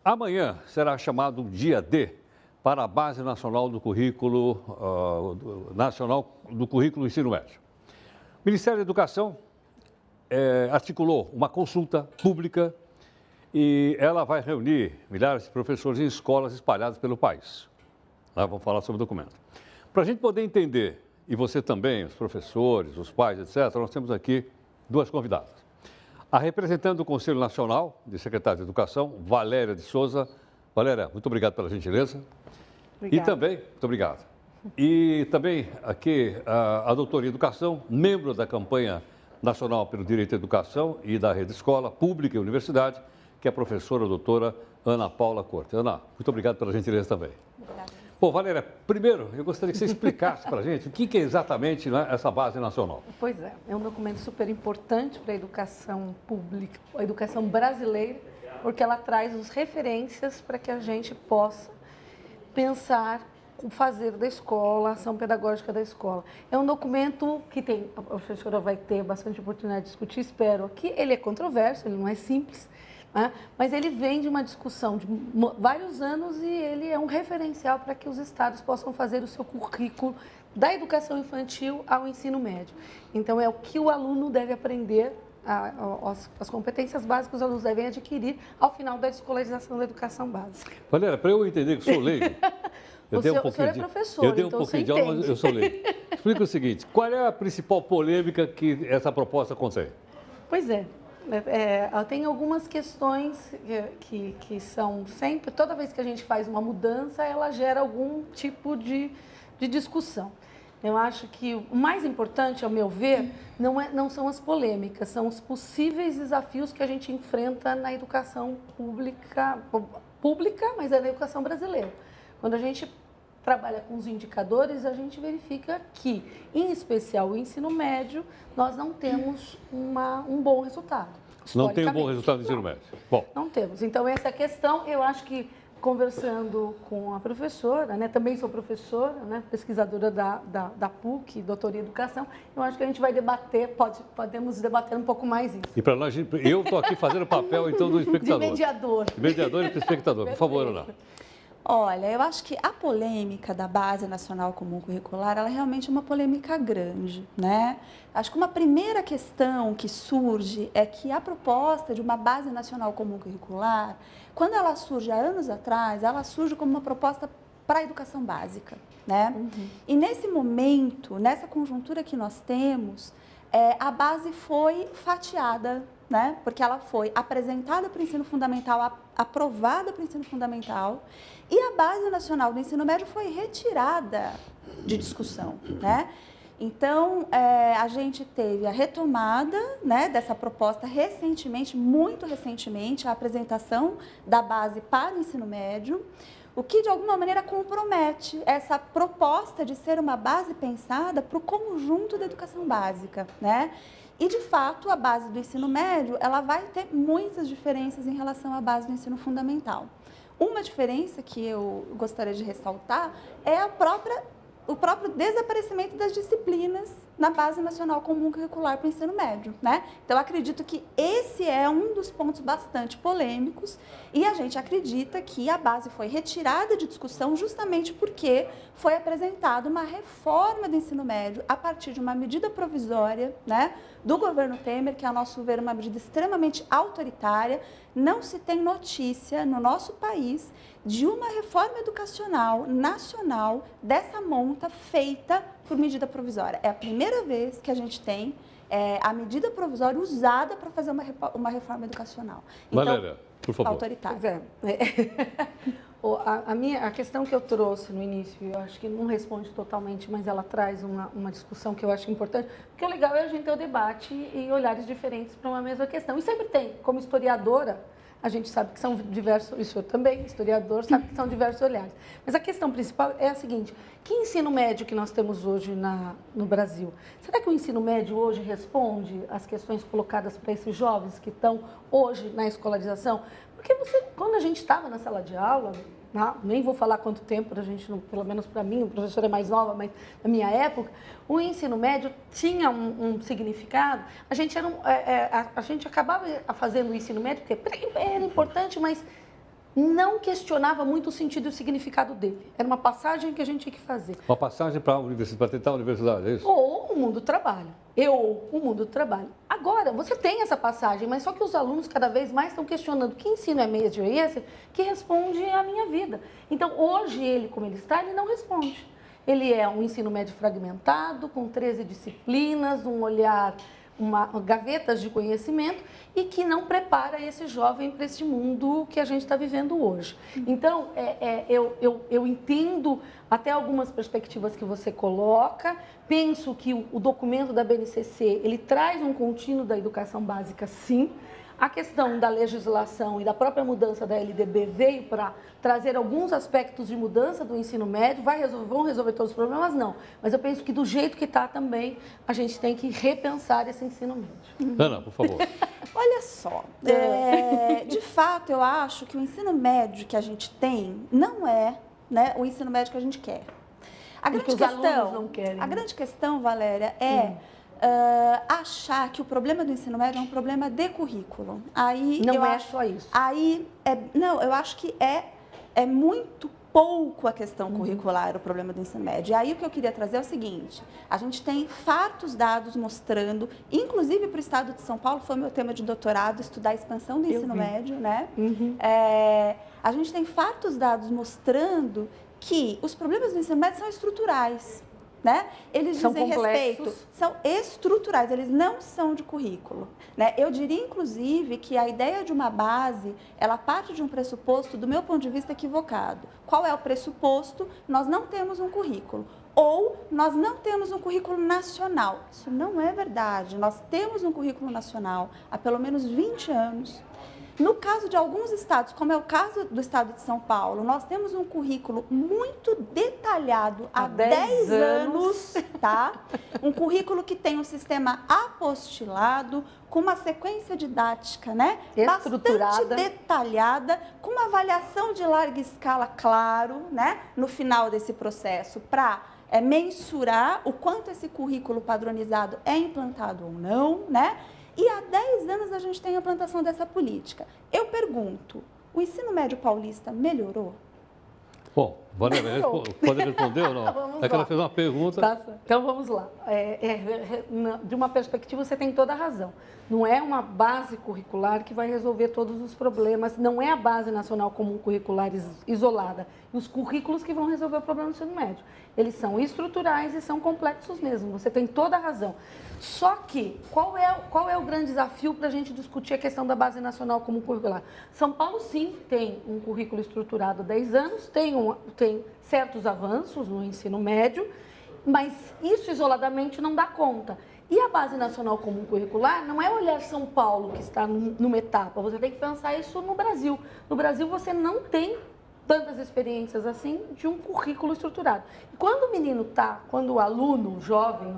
Amanhã será chamado o dia D para a Base Nacional do Currículo Ensino Médio. O Ministério da Educação articulou uma consulta pública e ela vai reunir milhares de professores em escolas espalhadas pelo país. Vamos falar sobre o documento. Para a gente poder entender, e você também, os professores, os pais, etc., nós temos aqui duas convidadas. A representante do Conselho Nacional de Secretários de Educação, Valéria de Souza. Valéria, muito obrigado pela gentileza. Obrigada. E também, muito obrigado. E também aqui a doutora em Educação, membro da campanha nacional pelo direito à educação e da rede escola pública e universidade, que é a professora doutora Ana Paula Corte. Ana, muito obrigado pela gentileza também. Obrigada. Bom, Valéria, primeiro eu gostaria que você explicasse para a gente o que é exatamente, né, essa base nacional. Pois é um documento super importante para a educação pública, a educação brasileira, porque ela traz as referências para que a gente possa pensar o fazer da escola, a ação pedagógica da escola. É um documento que a professora vai ter bastante oportunidade de discutir, espero aqui. Ele é controverso, ele não é simples, né? Mas ele vem de uma discussão de vários anos e ele é um referencial para que os estados possam fazer o seu currículo da educação infantil ao ensino médio. Então, é o que o aluno deve aprender, as competências básicas que os alunos devem adquirir ao final da escolarização da educação básica. Valéria, para eu entender que sou leigo, O senhor é professor, eu dei um então pouquinho você de aula, entende. mas eu sou leigo. Explica o seguinte, qual é a principal polêmica que essa proposta contém? Pois tem algumas questões que são sempre, toda vez que a gente faz uma mudança, ela gera algum tipo de discussão. Eu acho que o mais importante, ao meu ver, não são as polêmicas, são os possíveis desafios que a gente enfrenta na educação pública, mas é na educação brasileira. Quando a gente trabalha com os indicadores, a gente verifica que, em especial o ensino médio, nós não temos um bom resultado. Não tem um bom resultado no ensino médio. Bom. Não temos. Então, essa questão, eu acho que, conversando com a professora, né, também sou professora, né, pesquisadora da PUC, doutora em educação, eu acho que a gente vai debater, podemos debater um pouco mais isso. E para nós, eu estou aqui fazendo o papel, então, do espectador. De mediador. De mediador e do espectador. Por favor, Ana. Olha, eu acho que a polêmica da Base Nacional Comum Curricular, ela é realmente uma polêmica grande, né? Acho que uma primeira questão que surge é que a proposta de uma Base Nacional Comum Curricular, quando ela surge há anos atrás, ela surge como uma proposta para a educação básica, né? Uhum. E nesse momento, nessa conjuntura que nós temos, a base foi fatiada, né? Porque ela foi apresentada para o ensino fundamental, aprovada para o ensino fundamental, e a Base Nacional do Ensino Médio foi retirada de discussão, né? Então, a gente teve a retomada, né, dessa proposta recentemente, muito recentemente, a apresentação da base para o ensino médio, o que de alguma maneira compromete essa proposta de ser uma base pensada para o conjunto da educação básica, né? E, de fato, a base do ensino médio, ela vai ter muitas diferenças em relação à base do ensino fundamental. Uma diferença que eu gostaria de ressaltar é o próprio desaparecimento das disciplinas na Base Nacional Comum Curricular para o ensino médio, né? Então, acredito que esse é um dos pontos bastante polêmicos e a gente acredita que a base foi retirada de discussão justamente porque foi apresentada uma reforma do ensino médio a partir de uma medida provisória, né, do governo Temer, que, a nosso ver, é uma medida extremamente autoritária. Não se tem notícia no nosso país de uma reforma educacional nacional dessa monta feita por medida provisória. É a primeira vez que a gente tem a medida provisória usada para fazer uma reforma educacional. Então, Valéria, por favor. Autoritária. A questão que eu trouxe no início, eu acho que não responde totalmente, mas ela traz uma discussão que eu acho importante, porque o legal é a gente ter o debate e olhares diferentes para uma mesma questão. E sempre tem, como historiadora, a gente sabe que são diversos, e o senhor também, historiador, sabe que são diversos olhares. Mas a questão principal é a seguinte: que ensino médio que nós temos hoje no Brasil? Será que o ensino médio hoje responde às questões colocadas para esses jovens que estão hoje na escolarização? Porque quando a gente estava na sala de aula, nem vou falar quanto tempo, a gente, pelo menos para mim, a professora é mais nova, mas na minha época, o ensino médio tinha um significado. A gente acabava fazendo o ensino médio, porque era importante, mas não questionava muito o sentido e o significado dele. Era uma passagem que a gente tinha que fazer. Uma passagem para a universidade, para tentar a universidade, é isso? Ou o mundo do trabalho. Ou o mundo do trabalho. Agora, você tem essa passagem, mas só que os alunos cada vez mais estão questionando que ensino é médio é esse que responde à minha vida. Então, hoje, ele, como ele está, ele não responde. Ele é um ensino médio fragmentado, com 13 disciplinas, um olhar, gavetas de conhecimento e que não prepara esse jovem para esse mundo que a gente está vivendo hoje. Então, eu entendo até algumas perspectivas que você coloca, penso que o documento da BNCC, ele traz um contínuo da educação básica, sim. A questão da legislação e da própria mudança da LDB veio para trazer alguns aspectos de mudança do ensino médio. Vão resolver todos os problemas? Não. Mas eu penso que do jeito que está também, a gente tem que repensar esse ensino médio. Ana, por favor. Olha só, de fato, eu acho que o ensino médio que a gente tem não é, né, o ensino médio que a gente quer. A grande questão, Valéria, é achar que o problema do ensino médio é um problema de currículo. Aí não é só isso. Não, eu acho que é muito pouco a questão curricular o problema do ensino médio. E aí o que eu queria trazer é o seguinte, a gente tem fartos dados mostrando, inclusive para o estado de São Paulo, foi meu tema de doutorado, estudar a expansão do ensino médio, né? A gente tem fartos dados mostrando que os problemas do ensino médio são estruturais. Né? Eles dizem respeito, são estruturais, eles não são de currículo. Né? Eu diria, inclusive, que a ideia de uma base, ela parte de um pressuposto, do meu ponto de vista, equivocado. Qual é o pressuposto? Nós não temos um currículo. Ou nós não temos um currículo nacional. Isso não é verdade. Nós temos um currículo nacional há pelo menos 20 anos. No caso de alguns estados, como é o caso do estado de São Paulo, nós temos um currículo muito detalhado há 10 anos, tá? Um currículo que tem um sistema apostilado, com uma sequência didática, né? Bastante detalhada, com uma avaliação de larga escala, claro, né? No final desse processo, para mensurar o quanto esse currículo padronizado é implantado ou não, né? E há 10 anos a gente tem a implantação dessa política. Eu pergunto, o ensino médio paulista melhorou? Bom, Valéria, pode responder ou não? É que ela fez uma pergunta. Tá, então vamos lá. De uma perspectiva, você tem toda a razão. Não é uma base curricular que vai resolver todos os problemas, não é a Base Nacional Comum Curricular isolada. E os currículos que vão resolver o problema do ensino médio. Eles são estruturais e são complexos mesmo, você tem toda a razão. Só que, qual é o grande desafio para a gente discutir a questão da Base Nacional Comum Curricular? São Paulo, sim, tem um currículo estruturado há 10 anos, tem certos avanços no ensino médio, mas isso isoladamente não dá conta. E a Base Nacional Comum Curricular não é olhar São Paulo que está numa etapa, você tem que pensar isso no Brasil. No Brasil você não tem tantas experiências assim de um currículo estruturado. E quando o aluno, o jovem,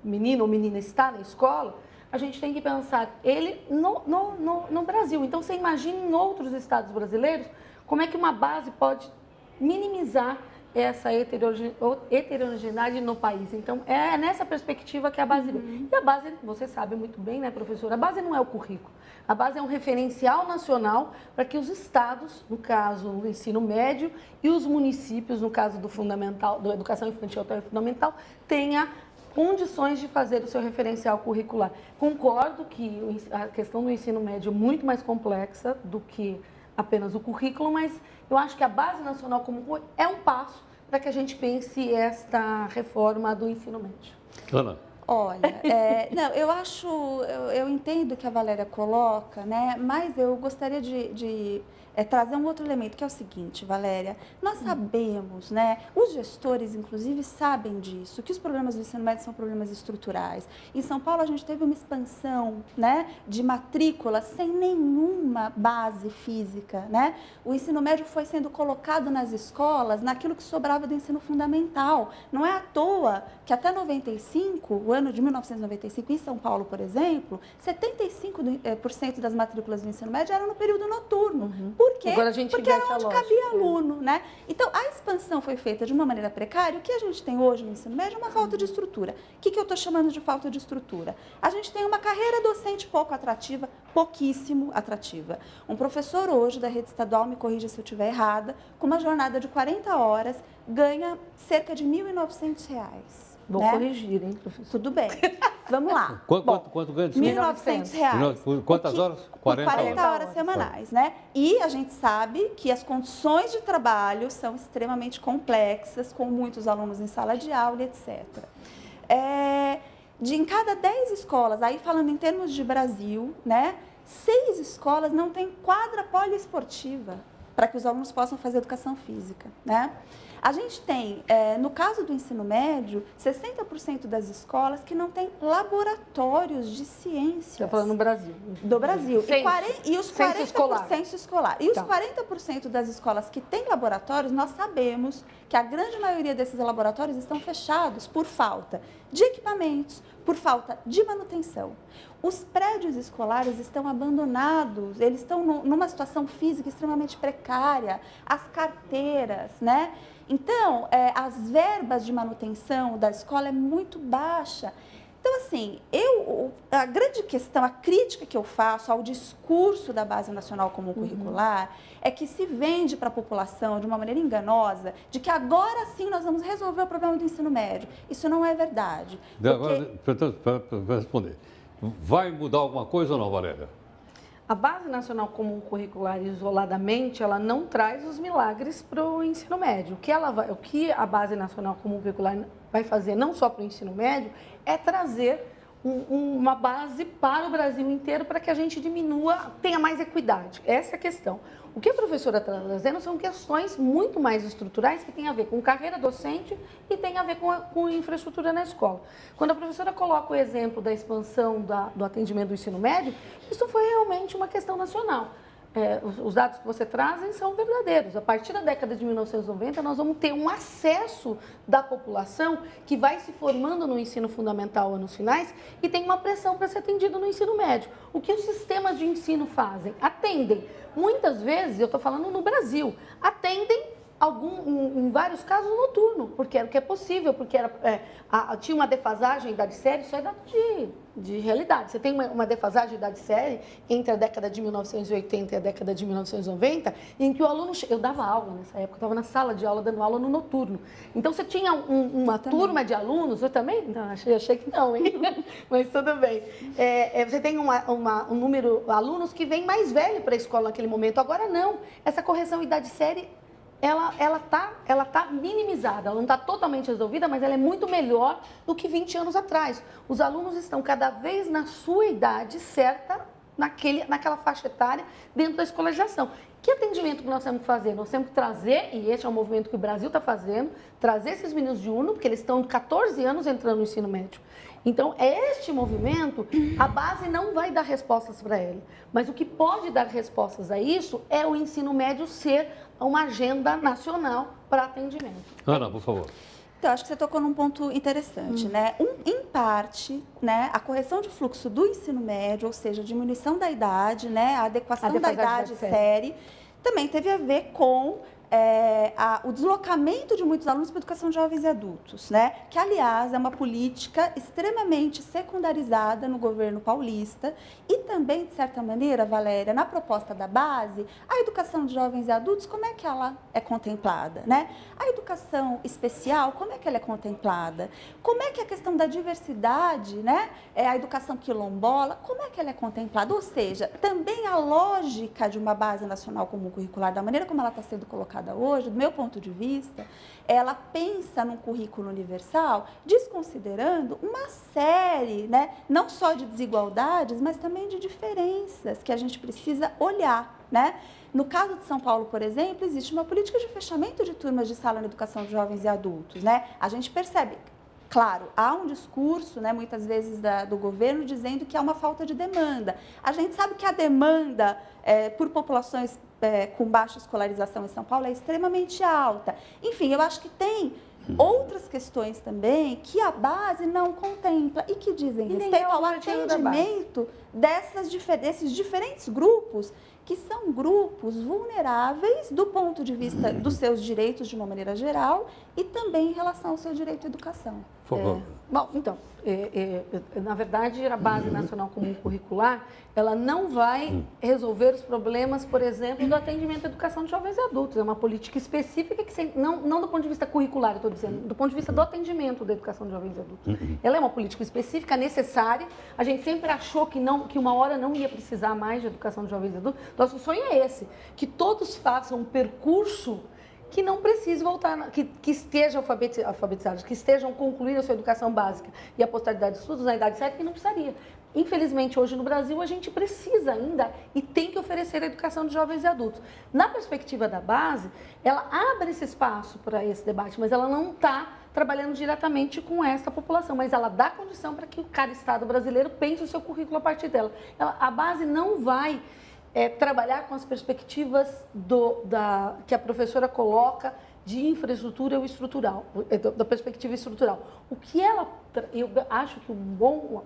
menino ou menina está na escola, a gente tem que pensar ele no Brasil. Então você imagina em outros estados brasileiros como é que uma base pode minimizar essa heterogeneidade no país. Então, é nessa perspectiva que a base vem. E a base, você sabe muito bem, né, professora? A base não é o currículo. A base é um referencial nacional para que os estados, no caso do ensino médio, e os municípios, no caso do fundamental, da educação infantil até fundamental, tenha condições de fazer o seu referencial curricular. Concordo que a questão do ensino médio é muito mais complexa do que apenas o currículo, mas eu acho que a Base Nacional Comum é um passo para que a gente pense esta reforma do ensino médio. Ana. Olha, não, eu entendo o que a Valéria coloca, né? Mas eu gostaria de trazer um outro elemento, que é o seguinte, Valéria, nós sabemos, né, os gestores, inclusive, sabem disso, que os problemas do ensino médio são problemas estruturais. Em São Paulo, a gente teve uma expansão, né, de matrícula sem nenhuma base física, né? O ensino médio foi sendo colocado nas escolas naquilo que sobrava do ensino fundamental. Não é à toa que até 95, o ano de 1995, em São Paulo, por exemplo, 75% das matrículas do ensino médio eram no período noturno. Por quê? Agora a gente Porque era inverte a onde lógica. cabia aluno, né? Então, a expansão foi feita de uma maneira precária. O que a gente tem hoje no ensino médio é uma falta de estrutura. O que eu estou chamando de falta de estrutura? A gente tem uma carreira docente pouco atrativa, pouquíssimo atrativa. Um professor hoje da rede estadual, me corrija se eu estiver errada, com uma jornada de 40 horas, ganha cerca de R$ 1.900. Vou né? corrigir, hein, professor? Tudo bem. Vamos lá. Quanto ganha? R$ 1.900. Por quantas horas? 40 40 horas semanais, né? E a gente sabe que as condições de trabalho são extremamente complexas, com muitos alunos em sala de aula, etc. Em cada 10 escolas, aí falando em termos de Brasil, né? 6 escolas não têm quadra poliesportiva para que os alunos possam fazer educação física, né? A gente tem, no caso do ensino médio, 60% das escolas que não têm laboratórios de ciências. Você está falando no Brasil. Do Brasil. E os 40% escolar. censo escolar. E os Tá. 40% das escolas que têm laboratórios, nós sabemos que a grande maioria desses laboratórios estão fechados por falta de equipamentos, por falta de manutenção. Os prédios escolares estão abandonados, eles estão numa situação física extremamente precária, as carteiras, né? Então, as verbas de manutenção da escola é muito baixa. Então, assim, a grande questão, a crítica que eu faço ao discurso da Base Nacional Comum Curricular é que se vende para a população de uma maneira enganosa de que agora sim nós vamos resolver o problema do ensino médio. Isso não é verdade. Agora, para responder, vai mudar alguma coisa ou não, Valéria? A Base Nacional Comum Curricular, isoladamente, ela não traz os milagres para o ensino médio. O que a Base Nacional Comum Curricular vai fazer, não só para o ensino médio, é trazer uma base para o Brasil inteiro para que a gente tenha mais equidade. Essa é a questão. O que a professora está trazendo são questões muito mais estruturais que têm a ver com carreira docente e tem a ver com infraestrutura na escola. Quando a professora coloca o exemplo da expansão do atendimento do ensino médio, isso foi realmente uma questão nacional. Os dados que você trazem são verdadeiros. A partir da década de 1990, nós vamos ter um acesso da população que vai se formando no ensino fundamental anos finais e tem uma pressão para ser atendido no ensino médio. O que os sistemas de ensino fazem? Atendem. Muitas vezes, eu estou falando no Brasil, atendem em vários casos noturno, porque era o que é possível, porque tinha uma defasagem de idade série, isso é dado de realidade. Você tem uma defasagem de idade série entre a década de 1980 e a década de 1990, em que o aluno... Eu dava aula nessa época, eu estava na sala de aula dando aula no noturno. Então, você tinha uma turma de alunos, eu também? Não, achei que não, hein? Mas tudo bem. Você tem um número de alunos que vem mais velho para a escola naquele momento. Agora, não. Essa correção de idade série ela tá minimizada, ela não está totalmente resolvida, mas ela é muito melhor do que 20 anos atrás. Os alunos estão cada vez na sua idade certa, naquela faixa etária, dentro da escolarização. Que atendimento que nós temos que fazer? Nós temos que trazer, e esse é um movimento que o Brasil está fazendo, trazer esses meninos de diurno, porque eles estão de 14 anos entrando no ensino médio. Então, este movimento, a base não vai dar respostas para ele. Mas o que pode dar respostas a isso é o ensino médio ser uma agenda nacional para atendimento. Ana, por favor. Então, acho que você tocou num ponto interessante, né? Em parte, né, a correção de fluxo do ensino médio, ou seja, a diminuição da idade, né, a adequação da idade série, também teve a ver com o deslocamento de muitos alunos para a educação de jovens e adultos, né? Que, aliás, é uma política extremamente secundarizada no governo paulista e também, de certa maneira, Valéria, na proposta da base, a educação de jovens e adultos, como é que ela é contemplada, né? A educação especial, como é que ela é contemplada? Como é que a questão da diversidade, né? A educação quilombola, como é que ela é contemplada? Ou seja, também a lógica de uma base nacional comum curricular, da maneira como ela está sendo colocada hoje, do meu ponto de vista, ela pensa num currículo universal, desconsiderando uma série, né, não só de desigualdades, mas também de diferenças que a gente precisa olhar, né? No caso de São Paulo, por exemplo, existe uma política de fechamento de turmas de sala na educação de jovens e adultos, né? A gente percebe, claro, há um discurso, né, muitas vezes do governo dizendo que há uma falta de demanda. A gente sabe que a demanda por populações com baixa escolarização em São Paulo é extremamente alta. Enfim, eu acho que tem outras questões também que a base não contempla e que dizem respeito ao atendimento desses diferentes grupos que são grupos vulneráveis do ponto de vista dos seus direitos de uma maneira geral e também em relação ao seu direito à educação. Por favor. Bom, então, na verdade, a Base Nacional Comum Curricular, ela não vai resolver os problemas, por exemplo, do atendimento à educação de jovens e adultos. É uma política específica que, não do ponto de vista curricular, eu estou dizendo, do ponto de vista do atendimento da educação de jovens e adultos. Ela é uma política específica, necessária. A gente sempre achou que uma hora não ia precisar mais de educação de jovens e adultos. Nosso sonho é esse, que todos façam um percurso que não precise voltar, que estejam alfabetizados, que estejam concluindo a sua educação básica e a posteridade de estudos na idade certa, que não precisaria. Infelizmente, hoje no Brasil, a gente precisa ainda e tem que oferecer a educação de jovens e adultos. Na perspectiva da base, ela abre esse espaço para esse debate, mas ela não está trabalhando diretamente com essa população, mas ela dá condição para que cada Estado brasileiro pense o seu currículo a partir dela. A base não vai trabalhar com as perspectivas que a professora coloca de infraestrutura ou estrutural, da perspectiva estrutural. Eu acho que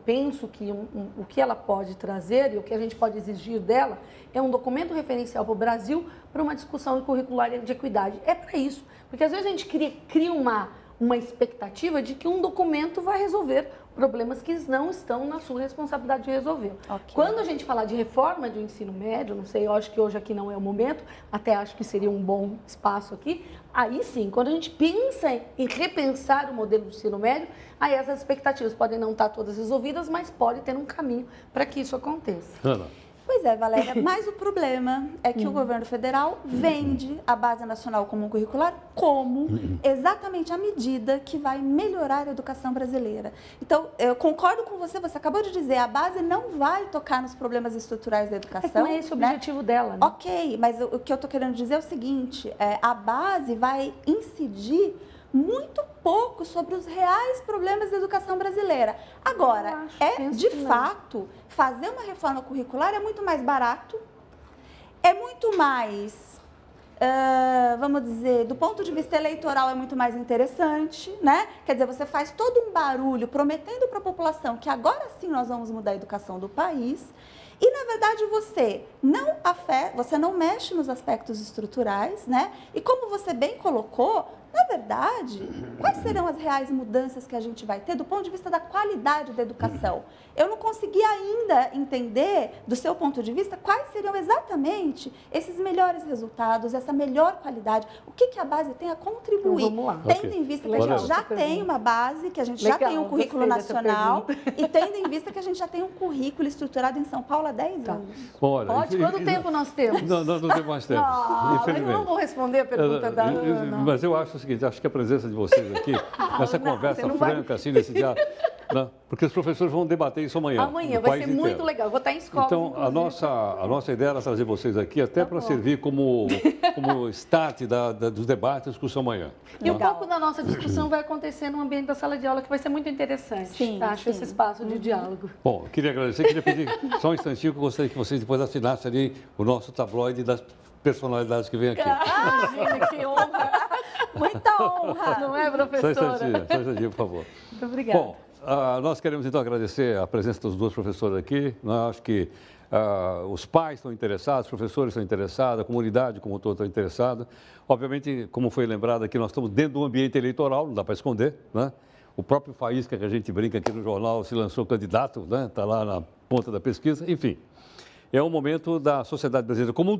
penso que o que ela pode trazer e o que a gente pode exigir dela é um documento referencial para o Brasil para uma discussão curricular de equidade. É para isso, porque às vezes a gente cria uma expectativa de que um documento vai resolver problemas que não estão na sua responsabilidade de resolver. Okay. Quando a gente falar de reforma do ensino médio, não sei, eu acho que hoje aqui não é o momento, até acho que seria um bom espaço aqui, aí sim, quando a gente pensa em repensar o modelo do ensino médio, aí essas expectativas podem não estar todas resolvidas, mas pode ter um caminho para que isso aconteça. Ana. Pois é, Valéria, mas o problema é que o governo federal vende a Base Nacional Comum Curricular como exatamente a medida que vai melhorar a educação brasileira. Então, eu concordo com você, você acabou de dizer, a base não vai tocar nos problemas estruturais da educação. Não é esse o objetivo dela, né? Ok, mas o que eu estou querendo dizer é o seguinte, a base vai incidir muito pouco sobre os reais problemas da educação brasileira. Agora, de fato, fazer uma reforma curricular é muito mais barato, é muito mais, vamos dizer, do ponto de vista eleitoral é muito mais interessante, né? Quer dizer, você faz todo um barulho prometendo para a população que agora sim nós vamos mudar a educação do país. E, na verdade, você não mexe nos aspectos estruturais, né? E como você bem colocou, na verdade, quais serão as reais mudanças que a gente vai ter do ponto de vista da qualidade da educação? Eu não consegui ainda entender, do seu ponto de vista, quais seriam exatamente esses melhores resultados, essa melhor qualidade, o que a base tem a contribuir. Então, vamos lá. Tendo em vista que a gente já tem uma base, que a gente já tem um currículo nacional e tendo em vista que a gente já tem um currículo estruturado em São Paulo há 10 anos. Bora, quanto tempo nós temos? Não temos mais tempo, mas não vou responder a pergunta da Ana. Mas eu acho o seguinte, acho que a presença de vocês aqui, nessa conversa franca, assim, nesse diálogo, porque os professores vão debater isso amanhã. Amanhã vai ser muito legal, eu vou estar em escola. Então, a nossa ideia era trazer vocês aqui até para servir como start dos debates, discussão amanhã. E um pouco da nossa discussão vai acontecer no ambiente da sala de aula, que vai ser muito interessante. Sim, acho esse espaço de diálogo. Bom, eu queria agradecer, queria pedir só um instantinho que eu gostaria que vocês depois assinassem ali o nosso tabloide das personalidades que vêm aqui. Imagina, que honra! Muita honra! Não é, professora? Só um instantinho, por favor. Muito obrigada. Bom, nós queremos então agradecer a presença dos dois professores aqui. Nós acho que os pais estão interessados, os professores estão interessados, a comunidade como um todo está interessada. Obviamente, como foi lembrado aqui, nós estamos dentro do ambiente eleitoral, não dá para esconder, né? O próprio Faísca, que a gente brinca aqui no jornal, se lançou candidato, né? Está lá na ponta da pesquisa, enfim. É um momento da sociedade brasileira como um